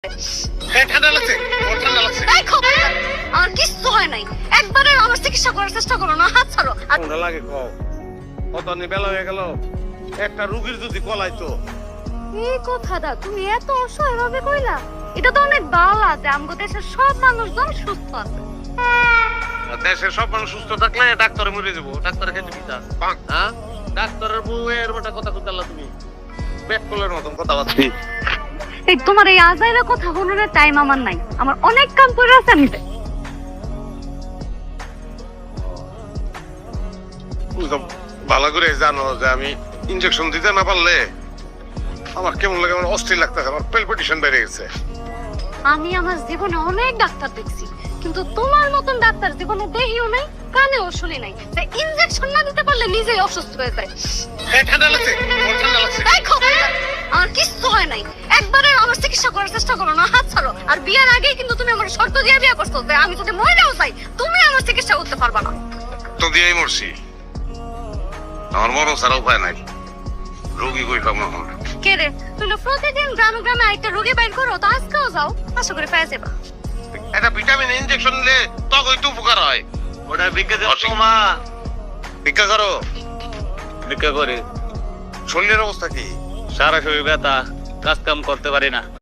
ঠান্ডা লাগছে, ঠান্ডা লাগছে। আমার কিচ্ছু হয় নাই, একবারে আমার চিকিৎসা করার চেষ্টা করো না, হাত ছাড়ো। ঠান্ডা লাগে কও, কত বেলা হয়ে গেল, একটা রুগীর যদি কলাইতো। এই কথাটা তুমি এত অসহায় ভাবে কইলা? এটা তো অনেক বালা যে আমগো দেশের সব মানুষজন সুস্থ আছে। দেশের সব মানুষ সুস্থ থাকলে ডাক্তারে মরে যাবো, ডাক্তারের খেতে পিতা। হ্যাঁ, ডাক্তারের বউয়ের বেটা কথা কইতালা তুমি, পেট কলের মতন কথা বাচ্চি। এই তোমার এই আজাইরা কথা শোনার টাইম আমার নাই, আমার অনেক কাম করে আছে। আমি তুমি তো ভালো করে জানো যে আমি ইনজেকশন দিতে না পারলে আমার কেমন লাগে, আমার অস্থির লাগতেছে, আমার পেলপিটেশন বেড়ে গেছে। আমি আমার জীবনে অনেক ডাক্তার দেখছি, কিন্তু তোমার মতন ডাক্তার জীবনে দেখিও নাই, কানেও শুনি নাই। তাই ইনজেকশন না দিতে পারলে নিজেই অসুস্থ হয়ে যায়। ঠান্ডা লাগছে, ঠান্ডা লাগছে। আমার কিচ্ছু হয় নাই, একবারে আমার চিকিৎসা করার চেষ্টা করো না, হাত ছাড়ো। আর বিয়ের আগেই কিন্তু তুমি আমার শর্ত দিয়ে বিয়ে করছো যে আমি যদি মরেও চাই তুমি আমার চিকিৎসা করতে পারবা না। তো দিয়েই মরছি, আমার মরণ ছাড়া উপায় নাই। রোগী কই পাবো এখন? কে রে, তুমি প্রতিদিন গ্রামে গ্রামে একটা রোগী বাইর করো, তো আজকেও যাও, আশা করে পেয়ে যাবা। একটা ভিটামিন ইনজেকশন নিলে তখন একটু উপকার হয়। ওটা ভিক্ষা দেবো মা, ভিক্ষা করো। ভিক্ষা করে শরীরের অবস্থা কি? সারা শরীর ব্যথা, কাজ কাম করতে পারি না।